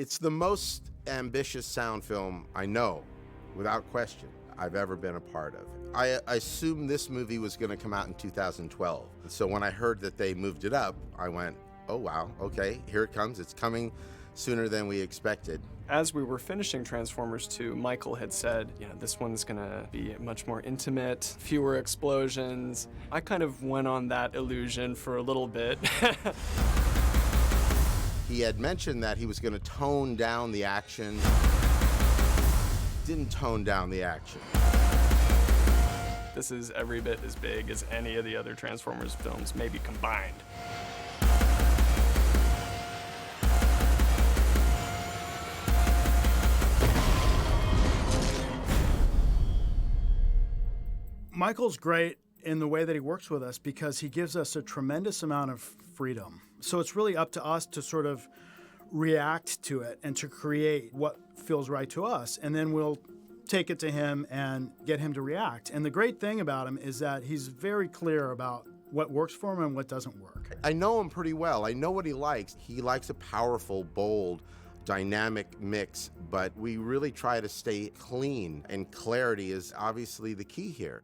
It's the most ambitious sound film I know, without question, I've ever been a part of. I assumed this movie was going to come out in 2012. So when I heard that they moved it up, I went, oh wow, okay, here it comes. It's coming sooner than we expected. As we were finishing Transformers 2, Michael had said, this one's gonna be much more intimate, fewer explosions. I kind of went on that illusion for a little bit. He had mentioned that he was going to tone down the action. Didn't tone down the action. This is every bit as big as any of the other Transformers films, maybe combined. Michael's great in the way that he works with us because he gives us a tremendous amount of freedom. So it's really up to us to sort of react to it and to create what feels right to us. And then we'll take it to him and get him to react. And the great thing about him is that he's very clear about what works for him and what doesn't work. I know him pretty well. I know what he likes. He likes a powerful, bold, dynamic mix, but we really try to stay clean, and clarity is obviously the key here.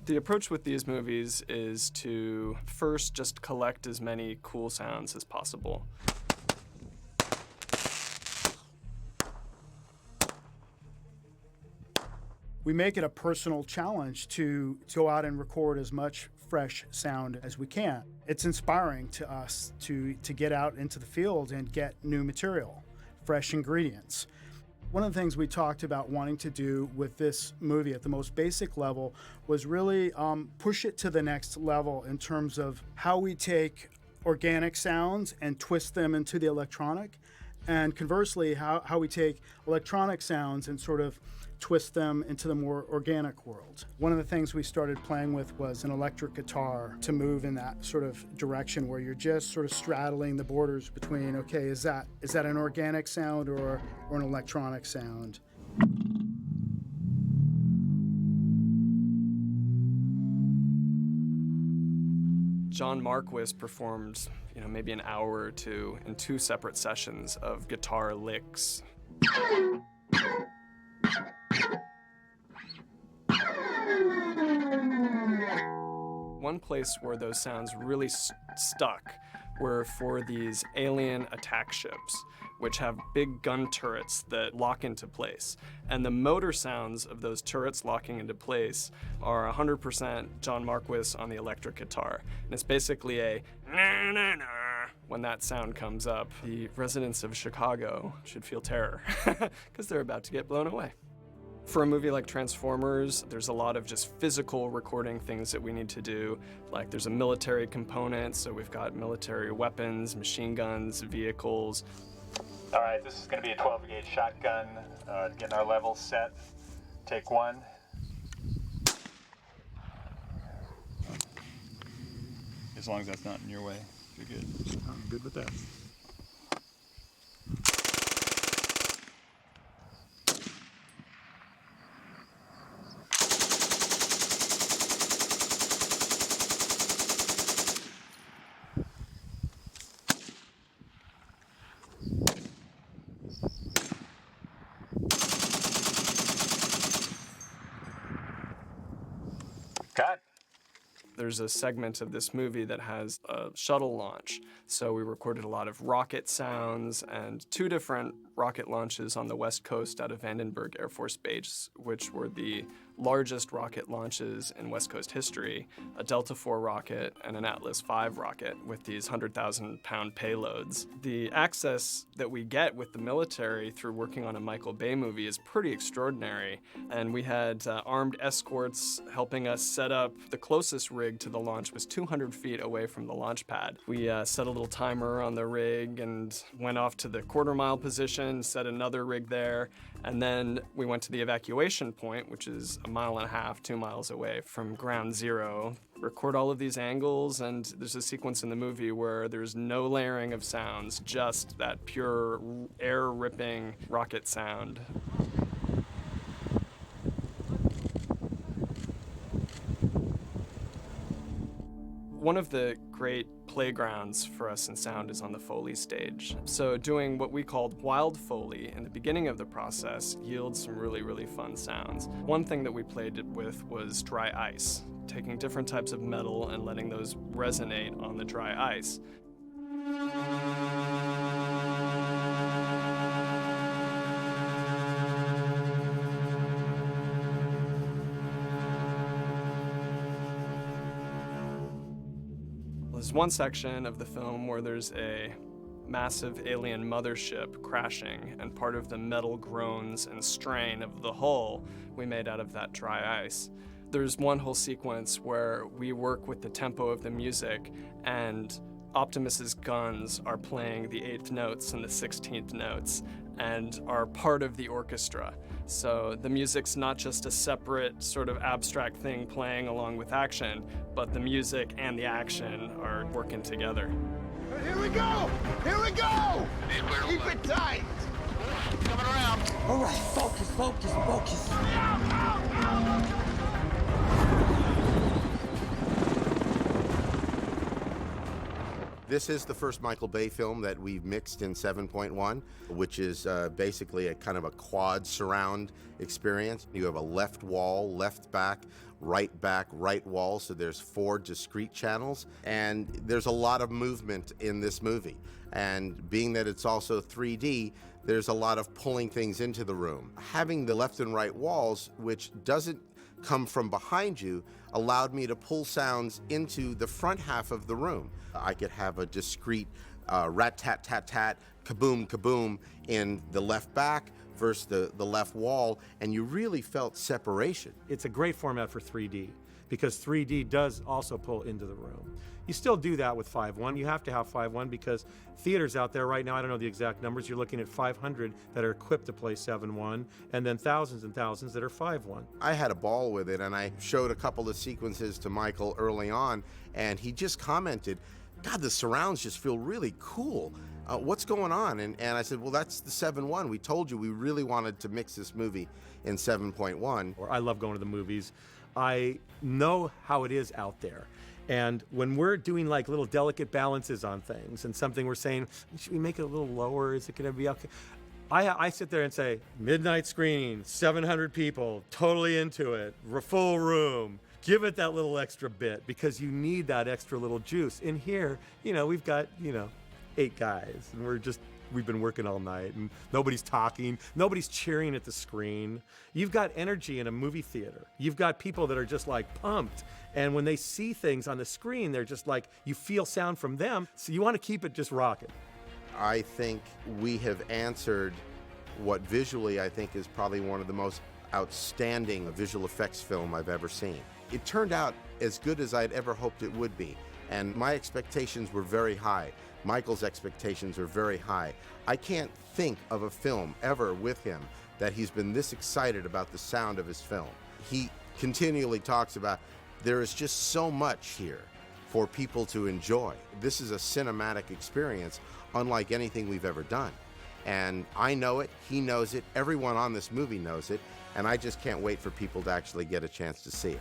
The approach with these movies is to first just collect as many cool sounds as possible. We make it a personal challenge to go out and record as much fresh sound as we can. It's inspiring to us to get out into the field and get new material, fresh ingredients. One of the things we talked about wanting to do with this movie at the most basic level was really push it to the next level in terms of how we take organic sounds and twist them into the electronic, and conversely, how we take electronic sounds and sort of twist them into the more organic world. One of the things we started playing with was an electric guitar to move in that sort of direction where you're just sort of straddling the borders between, okay, is that an organic sound or an electronic sound? John Marquis performed, maybe an hour or two in 2 separate sessions of guitar licks. One place where those sounds really stuck were for these alien attack ships, which have big gun turrets that lock into place. And the motor sounds of those turrets locking into place are 100% John Marquis on the electric guitar. And it's basically a na-na-na. When that sound comes up, the residents of Chicago should feel terror, because they're about to get blown away. For a movie like Transformers, there's a lot of just physical recording things that we need to do. Like there's a military component, so we've got military weapons, machine guns, vehicles. All right, this is going to be a 12-gauge shotgun. Getting our levels set. Take 1. As long as that's not in your way, you're good. I'm good with that. Cut. There's a segment of this movie that has a shuttle launch. So we recorded a lot of rocket sounds and 2 different rocket launches on the West Coast out of Vandenberg Air Force Base, which were the largest rocket launches in West Coast history, a Delta IV rocket and an Atlas V rocket with these 100,000-pound payloads. The access that we get with the military through working on a Michael Bay movie is pretty extraordinary, and we had armed escorts helping us set up. The closest rig to the launch was 200 feet away from the launch pad. We set a little timer on the rig and went off to the quarter-mile position, set another rig there, and then we went to the evacuation point, which is a mile and a half, 2 miles away from ground zero. Record all of these angles, and there's a sequence in the movie where there's no layering of sounds, just that pure air-ripping rocket sound. One of the great playgrounds for us in sound is on the Foley stage. So doing what we called wild Foley in the beginning of the process yields some really, really fun sounds. One thing that we played with was dry ice, taking different types of metal and letting those resonate on the dry ice. There's one section of the film where there's a massive alien mothership crashing, and part of the metal groans and strain of the hull we made out of that dry ice. There's one whole sequence where we work with the tempo of the music, and Optimus's guns are playing the 8th notes and the 16th notes and are part of the orchestra. So the music's not just a separate sort of abstract thing playing along with action, but the music and the action are working together. Here we go! Here we go! Keep it tight! Coming around. All right, focus, focus, focus. This is the first Michael Bay film that we've mixed in 7.1, which is basically a kind of a quad surround experience. You have a left wall, left back, right wall, so there's 4 discrete channels, and there's a lot of movement in this movie. And being that it's also 3D, there's a lot of pulling things into the room. Having the left and right walls, which doesn't come from behind you, allowed me to pull sounds into the front half of the room. I could have a discrete rat-tat-tat-tat, kaboom, kaboom in the left back versus the left wall, and you really felt separation. It's a great format for 3D because 3D does also pull into the room. You still do that with 5.1. You have to have 5.1 because theaters out there right now, I don't know the exact numbers, you're looking at 500 that are equipped to play 7.1 and then thousands and thousands that are 5.1. I had a ball with it, and I showed a couple of sequences to Michael early on, and he just commented, God, the surrounds just feel really cool. What's going on? And I said, well, that's the 7.1. We told you we really wanted to mix this movie in 7.1. I love going to the movies. I know how it is out there. And when we're doing like little delicate balances on things and something we're saying, should we make it a little lower? Is it going to be okay? I sit there and say, midnight screening, 700 people, totally into it, full room. Give it that little extra bit because you need that extra little juice. In here, we've got, 8 guys and we've been working all night and nobody's talking, nobody's cheering at the screen. You've got energy in a movie theater. You've got people that are just like pumped. And when they see things on the screen, they're just like, you feel sound from them. So you want to keep it just rocking. I think we have answered what visually I think is probably one of the most outstanding visual effects film I've ever seen. It turned out as good as I'd ever hoped it would be. And my expectations were very high. Michael's expectations were very high. I can't think of a film ever with him that he's been this excited about the sound of his film. He continually talks about there is just so much here for people to enjoy. This is a cinematic experience unlike anything we've ever done. And I know it, he knows it, everyone on this movie knows it, and I just can't wait for people to actually get a chance to see it.